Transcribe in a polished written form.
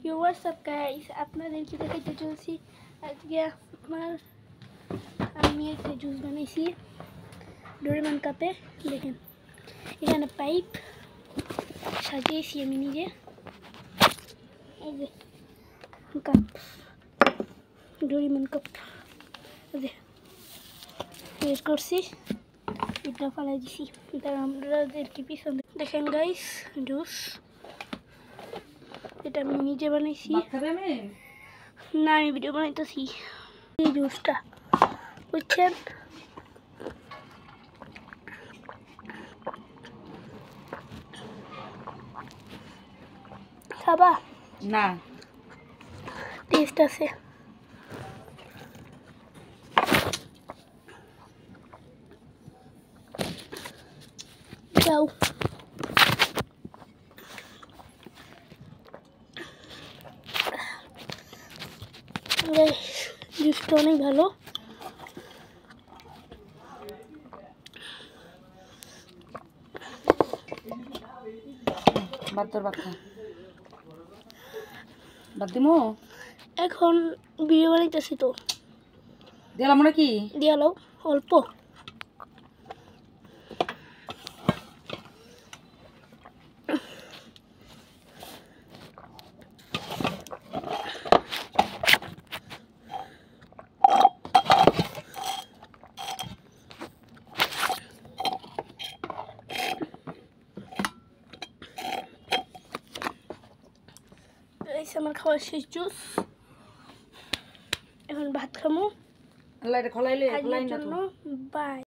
Yo, what's up guys? আপনাদেরকে দেখাইতে চলছি আজকে আমি একটা জুস বানাইছি ডোরেমন কাপে। দেখেন এখানে পাইপ সাজিয়েছি আমি নিজে। এই যে কাপ, ডোরেমন কাপ বের করছি, এটা ফেলাই দিছি। তার আমাদেরকে পিছন দেখেন গাইস জুস, এটা আমি নিজে বানাইছি। না আমি ভিডিও বানাইতেছি। এই জুসটা বুঝছেন, খাবা না? টেস্ট আছে। যাও জুসটা অনেক ভালো। বাদ দিমু এখন ভিডিও বানাইতেছি তো, দিলাম নাকি? দিয়ালো অল্প। আমার খাওয়া শেষ জুস, এখন ভাত খামো। আল্লাহ এটা খলাইলে জন্য বাই।